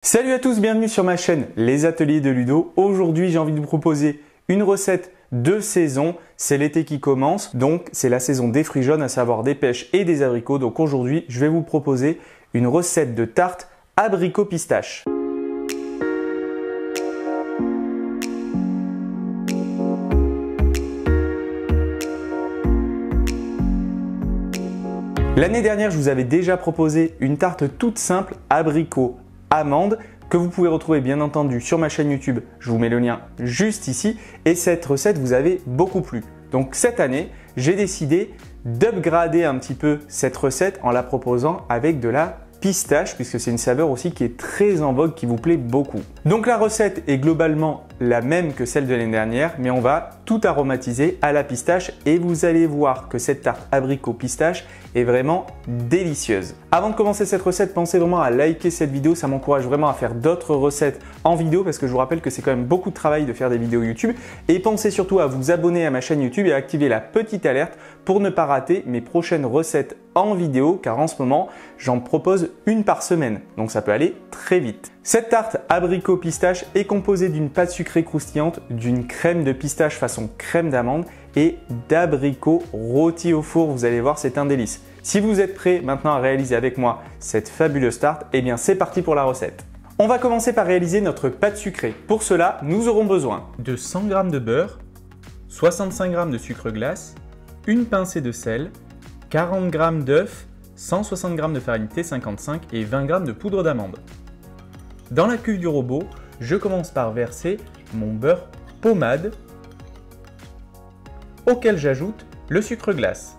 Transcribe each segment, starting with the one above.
Salut à tous, bienvenue sur ma chaîne Les Ateliers de Ludo. Aujourd'hui, j'ai envie de vous proposer une recette de saison. C'est l'été qui commence, donc c'est la saison des fruits jaunes, à savoir des pêches et des abricots. Donc aujourd'hui, je vais vous proposer une recette de tarte abricot pistache. L'année dernière, je vous avais déjà proposé une tarte toute simple abricot amande que vous pouvez retrouver bien entendu sur ma chaîne YouTube. Je vous mets le lien juste ici et cette recette vous avait beaucoup plu. Donc cette année, j'ai décidé d'upgrader un petit peu cette recette en la proposant avec de la pistache puisque c'est une saveur aussi qui est très en vogue, qui vous plaît beaucoup. Donc la recette est globalement la même que celle de l'année dernière, mais on va tout aromatiser à la pistache et vous allez voir que cette tarte abricot pistache est vraiment délicieuse. Avant de commencer cette recette, pensez vraiment à liker cette vidéo, ça m'encourage vraiment à faire d'autres recettes en vidéo parce que je vous rappelle que c'est quand même beaucoup de travail de faire des vidéos YouTube. Et pensez surtout à vous abonner à ma chaîne YouTube et à activer la petite alerte pour ne pas rater mes prochaines recettes en vidéo car en ce moment, j'en propose une par semaine, donc ça peut aller très vite. Cette tarte abricot pistache est composée d'une pâte sucrée croustillante, d'une crème de pistache façon crème d'amande et d'abricots rôtis au four. Vous allez voir, c'est un délice. Si vous êtes prêts maintenant à réaliser avec moi cette fabuleuse tarte, eh bien c'est parti pour la recette. On va commencer par réaliser notre pâte sucrée. Pour cela, nous aurons besoin de 100 g de beurre, 65 g de sucre glace, une pincée de sel, 40 g d'œufs, 160 g de farine T55 et 20 g de poudre d'amande. Dans la cuve du robot, je commence par verser mon beurre pommade auquel j'ajoute le sucre glace.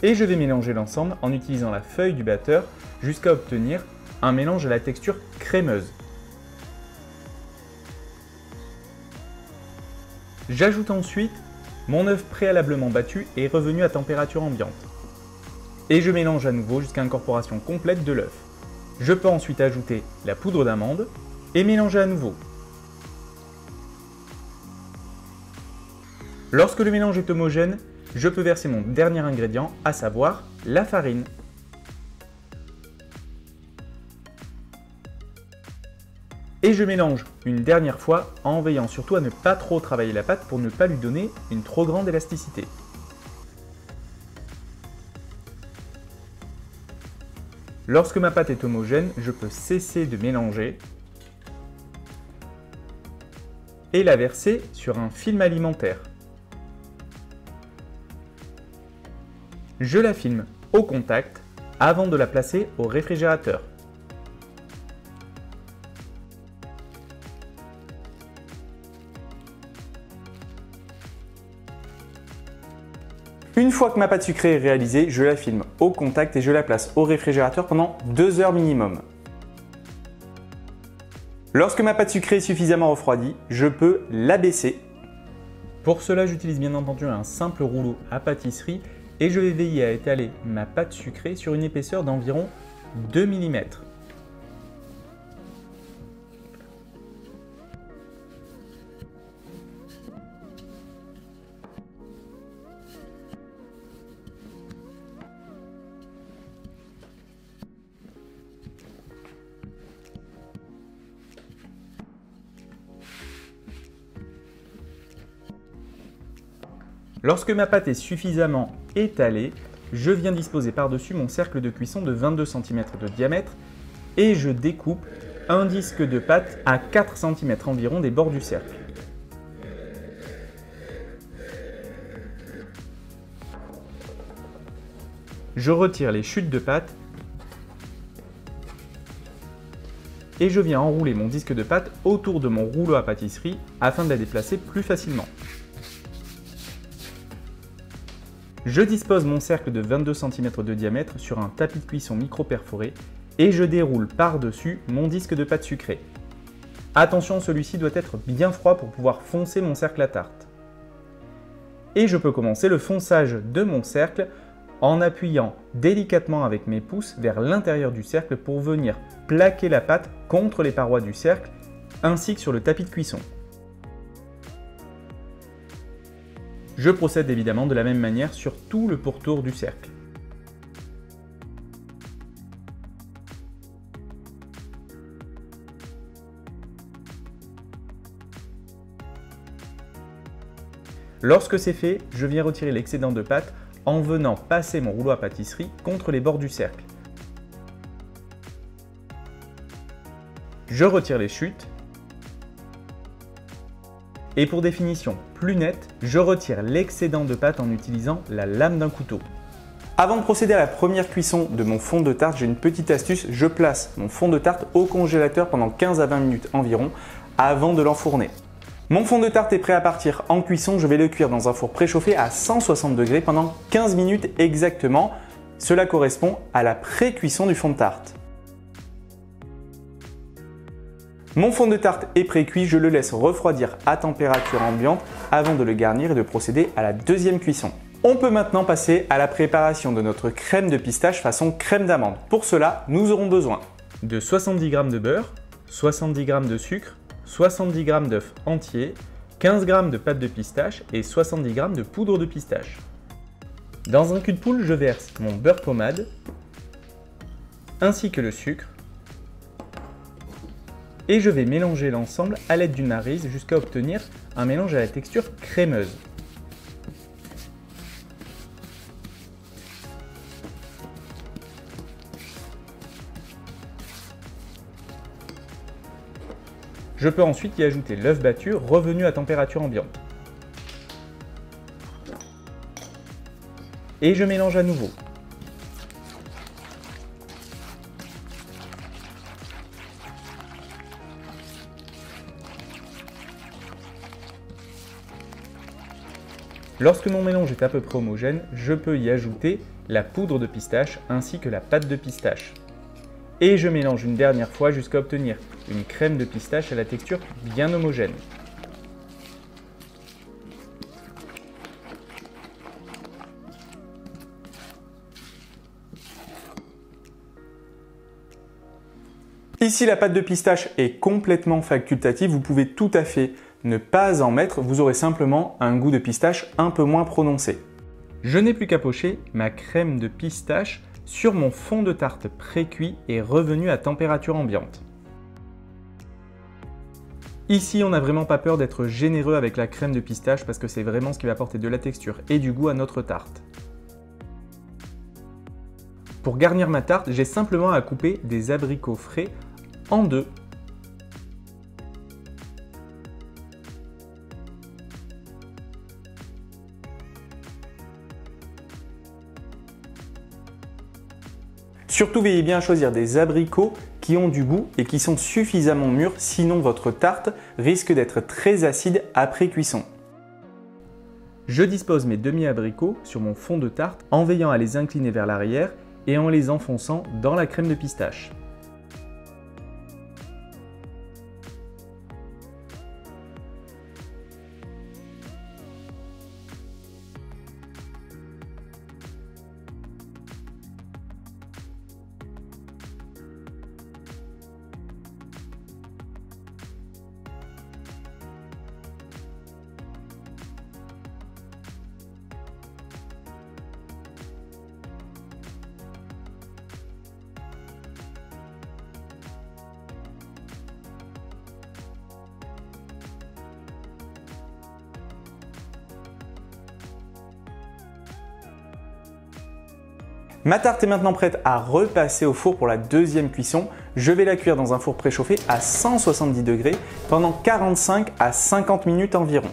Et je vais mélanger l'ensemble en utilisant la feuille du batteur jusqu'à obtenir un mélange à la texture crémeuse. J'ajoute ensuite mon œuf préalablement battu et revenu à température ambiante. Et je mélange à nouveau jusqu'à incorporation complète de l'œuf. Je peux ensuite ajouter la poudre d'amande et mélanger à nouveau. Lorsque le mélange est homogène, je peux verser mon dernier ingrédient, à savoir la farine. Et je mélange une dernière fois en veillant surtout à ne pas trop travailler la pâte pour ne pas lui donner une trop grande élasticité. Lorsque ma pâte est homogène, je peux cesser de mélanger et la verser sur un film alimentaire. Je la filme au contact avant de la placer au réfrigérateur. Une fois que ma pâte sucrée est réalisée, je la filme au contact et je la place au réfrigérateur pendant 2 heures minimum. Lorsque ma pâte sucrée est suffisamment refroidie, je peux l'abaisser. Pour cela, j'utilise bien entendu un simple rouleau à pâtisserie et je vais veiller à étaler ma pâte sucrée sur une épaisseur d'environ 2 mm. Lorsque ma pâte est suffisamment étalée, je viens disposer par-dessus mon cercle de cuisson de 22 cm de diamètre et je découpe un disque de pâte à 4 cm environ des bords du cercle. Je retire les chutes de pâte et je viens enrouler mon disque de pâte autour de mon rouleau à pâtisserie afin de la déplacer plus facilement. Je dispose mon cercle de 22 cm de diamètre sur un tapis de cuisson micro-perforé et je déroule par-dessus mon disque de pâte sucrée. Attention, celui-ci doit être bien froid pour pouvoir foncer mon cercle à tarte. Et je peux commencer le fonçage de mon cercle en appuyant délicatement avec mes pouces vers l'intérieur du cercle pour venir plaquer la pâte contre les parois du cercle ainsi que sur le tapis de cuisson. Je procède évidemment de la même manière sur tout le pourtour du cercle. Lorsque c'est fait, je viens retirer l'excédent de pâte en venant passer mon rouleau à pâtisserie contre les bords du cercle. Je retire les chutes. Et pour définition plus nette, je retire l'excédent de pâte en utilisant la lame d'un couteau. Avant de procéder à la première cuisson de mon fond de tarte, j'ai une petite astuce. Je place mon fond de tarte au congélateur pendant 15 à 20 minutes environ avant de l'enfourner. Mon fond de tarte est prêt à partir en cuisson. Je vais le cuire dans un four préchauffé à 160 degrés pendant 15 minutes exactement. Cela correspond à la pré-cuisson du fond de tarte. Mon fond de tarte est pré-cuit, je le laisse refroidir à température ambiante avant de le garnir et de procéder à la deuxième cuisson. On peut maintenant passer à la préparation de notre crème de pistache façon crème d'amande. Pour cela, nous aurons besoin de 70 g de beurre, 70 g de sucre, 70 g d'œufs entiers, 15 g de pâte de pistache et 70 g de poudre de pistache. Dans un cul de poule, je verse mon beurre pommade ainsi que le sucre. Et je vais mélanger l'ensemble à l'aide d'une maryse jusqu'à obtenir un mélange à la texture crémeuse. Je peux ensuite y ajouter l'œuf battu revenu à température ambiante. Et je mélange à nouveau. Lorsque mon mélange est à peu près homogène, je peux y ajouter la poudre de pistache ainsi que la pâte de pistache. Et je mélange une dernière fois jusqu'à obtenir une crème de pistache à la texture bien homogène. Ici, la pâte de pistache est complètement facultative, vous pouvez tout à fait ne pas en mettre, vous aurez simplement un goût de pistache un peu moins prononcé. Je n'ai plus qu'à pocher ma crème de pistache sur mon fond de tarte pré-cuit et revenu à température ambiante. Ici, on n'a vraiment pas peur d'être généreux avec la crème de pistache parce que c'est vraiment ce qui va apporter de la texture et du goût à notre tarte. Pour garnir ma tarte, j'ai simplement à couper des abricots frais en deux. Surtout, veillez bien à choisir des abricots qui ont du goût et qui sont suffisamment mûrs, sinon votre tarte risque d'être très acide après cuisson. Je dispose mes demi-abricots sur mon fond de tarte en veillant à les incliner vers l'arrière et en les enfonçant dans la crème de pistache. Ma tarte est maintenant prête à repasser au four pour la deuxième cuisson. Je vais la cuire dans un four préchauffé à 170 degrés pendant 45 à 50 minutes environ.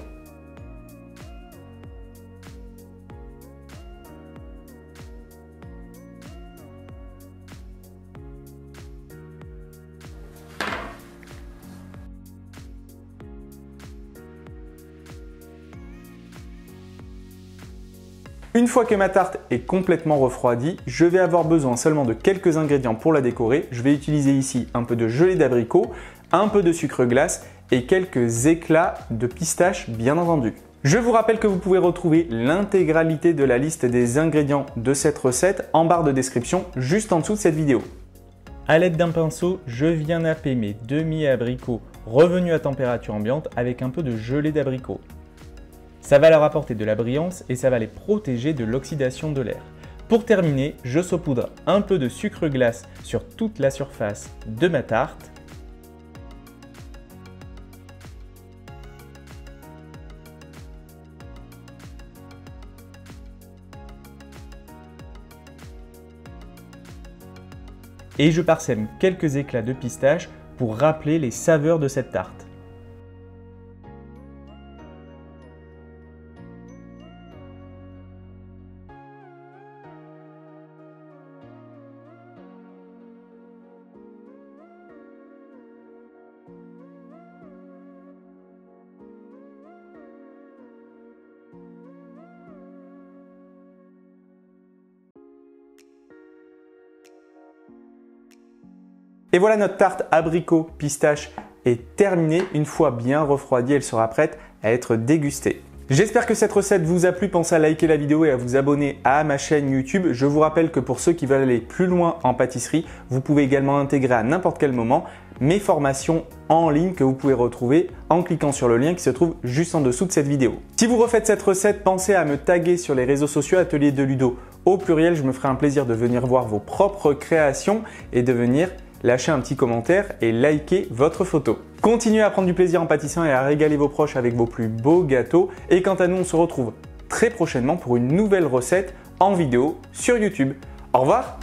Une fois que ma tarte est complètement refroidie, je vais avoir besoin seulement de quelques ingrédients pour la décorer. Je vais utiliser ici un peu de gelée d'abricot, un peu de sucre glace et quelques éclats de pistache bien entendu. Je vous rappelle que vous pouvez retrouver l'intégralité de la liste des ingrédients de cette recette en barre de description juste en dessous de cette vidéo. A l'aide d'un pinceau, je viens napper mes demi-abricots revenus à température ambiante avec un peu de gelée d'abricot. Ça va leur apporter de la brillance et ça va les protéger de l'oxydation de l'air. Pour terminer, je saupoudre un peu de sucre glace sur toute la surface de ma tarte. et je parsème quelques éclats de pistache pour rappeler les saveurs de cette tarte. Et voilà, notre tarte abricot pistache est terminée. Une fois bien refroidie, elle sera prête à être dégustée. J'espère que cette recette vous a plu. Pensez à liker la vidéo et à vous abonner à ma chaîne YouTube. Je vous rappelle que pour ceux qui veulent aller plus loin en pâtisserie, vous pouvez également intégrer à n'importe quel moment mes formations en ligne que vous pouvez retrouver en cliquant sur le lien qui se trouve juste en dessous de cette vidéo. Si vous refaites cette recette, pensez à me taguer sur les réseaux sociaux Atelier de Ludo au pluriel. Je me ferai un plaisir de venir voir vos propres créations et de venir lâchez un petit commentaire et likez votre photo. Continuez à prendre du plaisir en pâtissant et à régaler vos proches avec vos plus beaux gâteaux. Et quant à nous, on se retrouve très prochainement pour une nouvelle recette en vidéo sur YouTube. Au revoir!